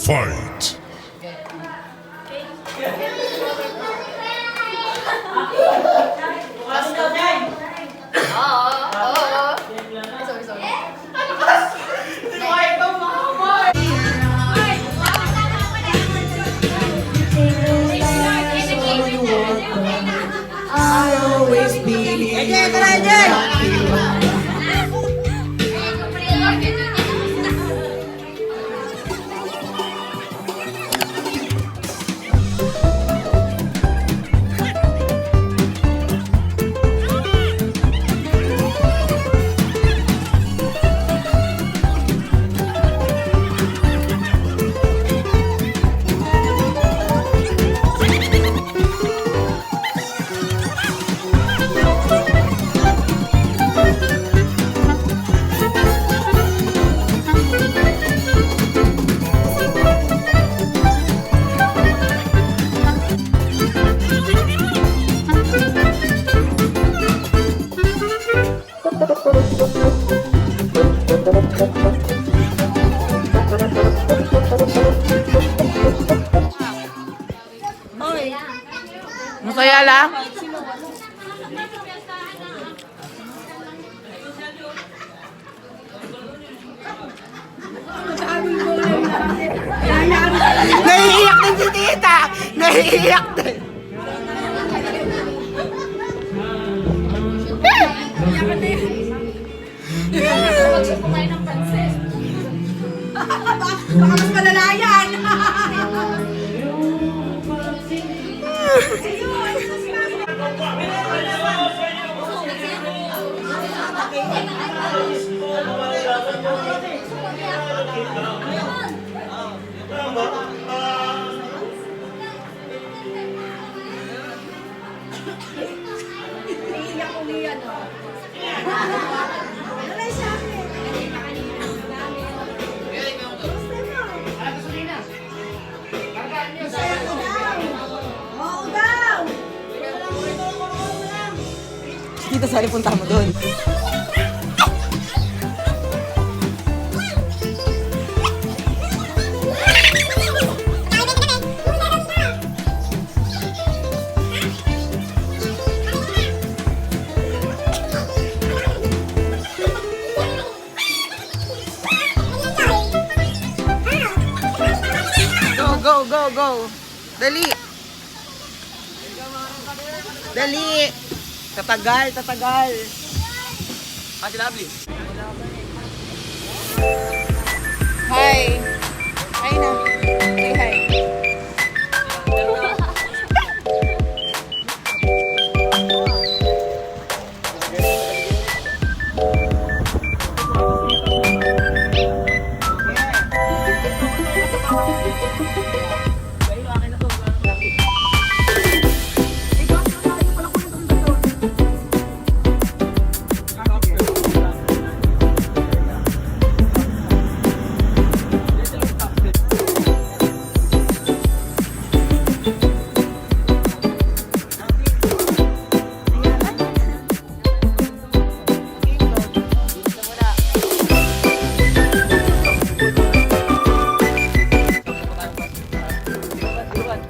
Fight! I always believe Masaya lang? Nahihiyak din si tita! Nahihiyak din! Baka mas malala yan. Iiyak ko niyan. Alay sa akin. Oo daw. Tita, sali punta mo doon. Go, go, go, go. Dali. Dali. Tatagal, tatagal. Ate Lovely. Hi. Hi na. Say hi.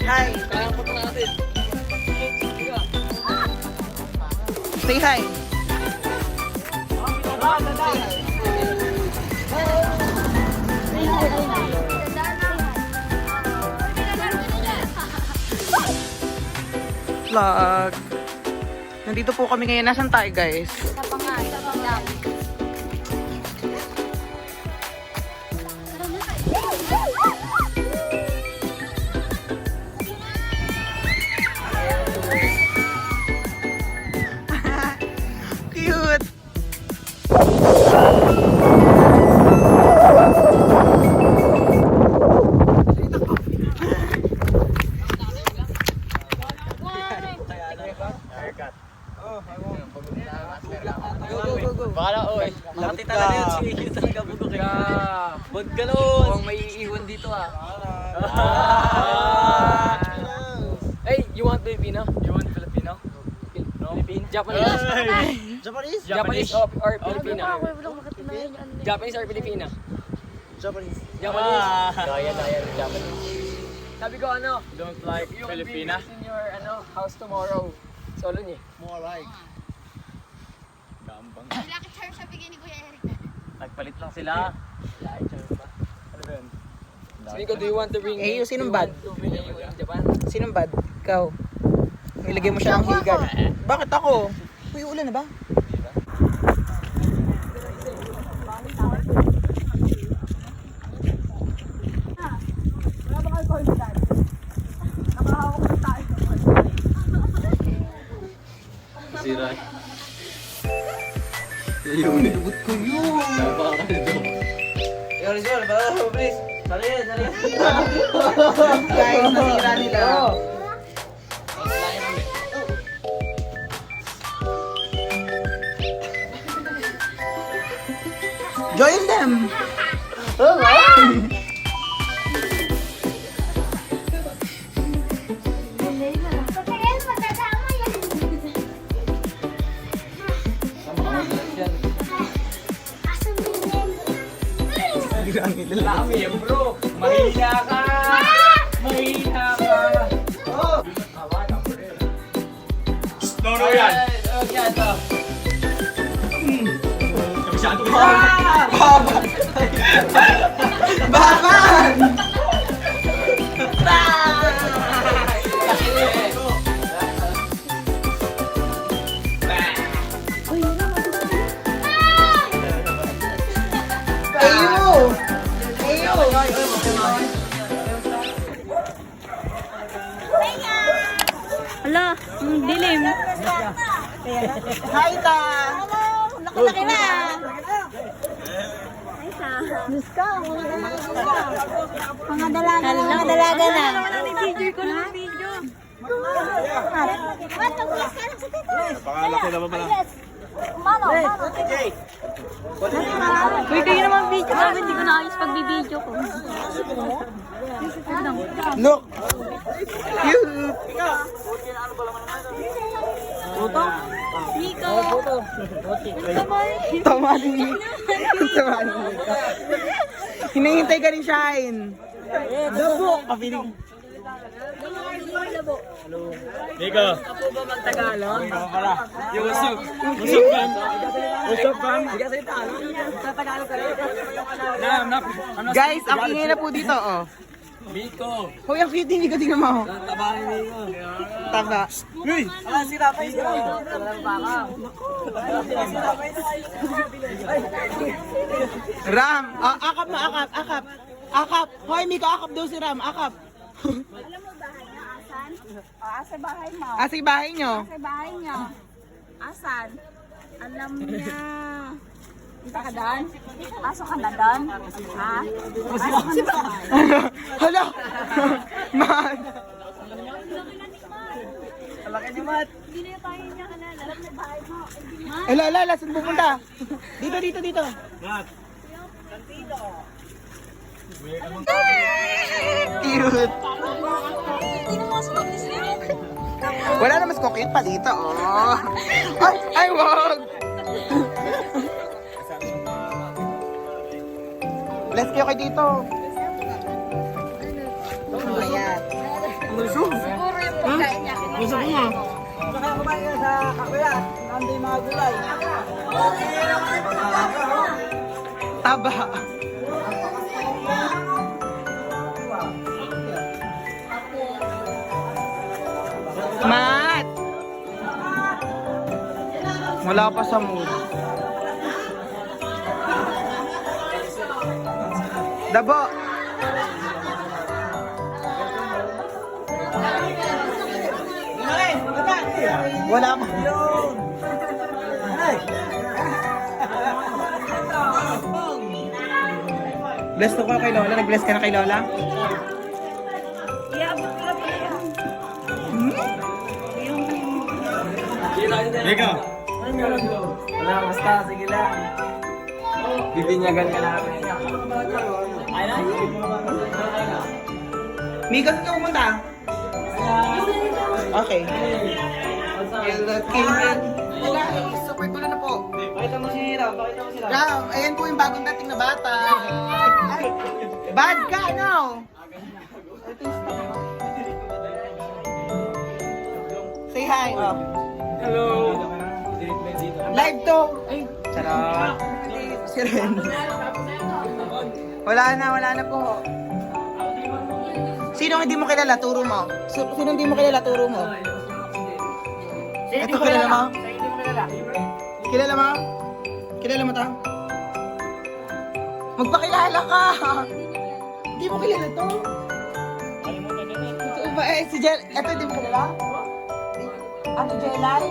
Hi. Say hi. Vlog. Nandito po kami ngayon. Nasaan tayo, guys? Sa pangalan. Cute. Bala, oy. Laki talaga yun. Sige, talaga bugok eh. Huwag ganun. Huwag may iiwan dito ah. Hey, you want Filipino? You want Filipino? No? Philippine? Japanese? Japanese or Filipino? Japanese or Filipino? Japanese. Gaya, Japanese. Sabi ko ano? Don't like Filipina? In your house tomorrow. Solo niya. More like. Gambang. Lucky charm siya bigay ni Kuya Eric. Nagpalit lang sila. Lucky charm pa. Ano ba yun? Sabi ko, do you want to bring Eh, sinong bad? to bring you in Japan? Sinong bad? Ikaw. Ilagay mo siya ng higan. Bakit ako? Uy, ulan na ba? Sira. Yun. Ibut ko yun. Napakalito. Yun, please. Sali yan. Guys, nasira nila. Join them! Patayin mo, tatama yan. Asam din. Lami yan, bro. Mahina ka. Mahina ka. No, yan. Yan, to. Masyado Baban! Ayo! Hala, ang dilim. Hi, ta! Nakalaki na. Diyos ka, mga dalaga na. Mga dalaga na. Video ko lang video. Matuglas ka lang sa tito. Pangalaki naman pala. Mano. Uy, kayo naman video. Bakit hindi ko naayos pagbibideo ko? Look! Cute! Nico. Tama din. Tama din. Hinihintay ka rin, Shine. Dabo! Kapiling. Nico. Ako ba magtagalog? Ikaw pala. Yo, what's up? What's up, fam? What's up, fam? Hindi ka salita, ano? Sa Tagalog ka rin. Nah, I'm not Guys, ang ingay na po dito, oh. Biko. Hoy, ang cute hindi ko tingnan mo. Ang taba ni Biko. Taba. Uy! Si Rapay siya. Talagang baka. Ram! Akap na, akap, akap. Akap. Hoy, Miko, akap daw si Ram. Akap. Asa bahay mo? Asa yung bahay nyo? Asa bahay niyo? Asan? Alam niya. Punta ka doon? Pasok ka na doon? Ha? Hala! Man! Laki ni Matt. Ala, saan pupunta? Dito, dito, dito. Matt. Cute. Wala na mas cute pa dito, oh. Ay, wag! Bless kayo kay dito. Ayan. Siguro yung pagkain niya. Gusto ko nga. Baka kumain ka sa kakuya. Nando yung mga gulay. Taba. Matt! Wala pa sa mood. Dabo! Wala pa. Bless to ka kay Lola? Nag-bless ka na kay Lola? Nico. Wala, basta. Sige lang. Bibinyagan ka namin. Ay na. Mika, saan ka pumunta? Okay. You're looking good. Guys, super tulo na po. Pakita mo si Ram, pakita mo si Ram. Ram, ayan po yung bagong dating na bata. Ay, bad ka, no? Say hi. Hello. Live to. Ay, charot. Si Ren. Wala na po. Sino hindi mo kilala? Turo mo. Sino hindi mo kilala? Turo mo. Ito, kilala mo? Kilala mo? Kilala mo ta? Magpakilala ka! Hindi mo kilala to? Ito ba eh? Si Jel... Ito hindi mo kilala? Ate Jelay?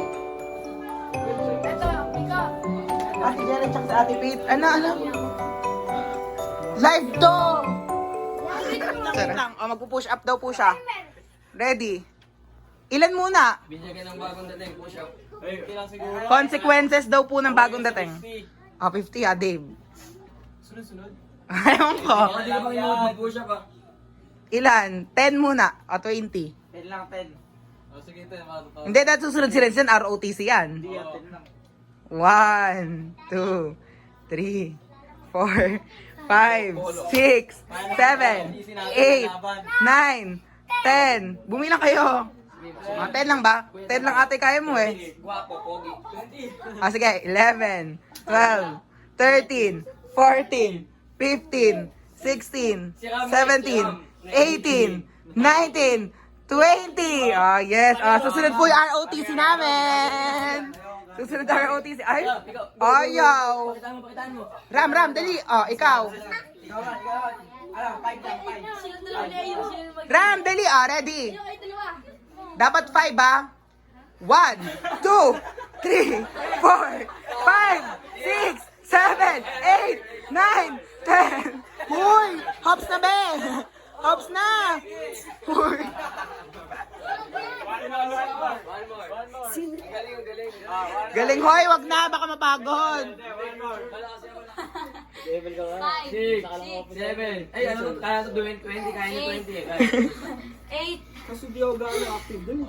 Ate Jelay tsaka sa Ate Pete. Ano? Live to! Lang. O, magpo-push up daw po siya. Ready? Ilan muna? Binigyan ng bagong dating push up. Ilang siguro? Consequences daw po ng bagong dating. 50 ah, Dave. Sunod-sunod. Ayaw ko. Baka di ka pa kinuha push up ah. Ilan? 10 muna. O 20. 10 lang, 10. O sige, 10. Makatutok. Hindi, dahil susunod si Renzen, ROTC yan. Hindi, 10 lang. 1, 2, 3, 4, 5, 6, 7, 8, 9, 10. Bumilang kayo. 10 lang ba? 10 lang ate kaya mo eh. Guwapo, pogi. Sige, 11, 12, 13, 14, 15, 16, 17, 18, 19, 20. Oh, yes. Susunod po yung ROTC namin. Susunod ang ROTC. Ay, ayaw. Pakitaan mo. Ram, dali. Oh, ikaw. Ram, dali. Oh, ready. Dapat 5 ba? 1, 2, 3, 4, 5, 6, 7, 8, 9, 10. Huy! Hops na be! Hops na! Huy! Galing hoy, wag na, baka mapagod. 6, 7. Ay, ano? Kaya sa 20, kaya niya 20 eh. 8. Kasi di ako gano'ng active dun.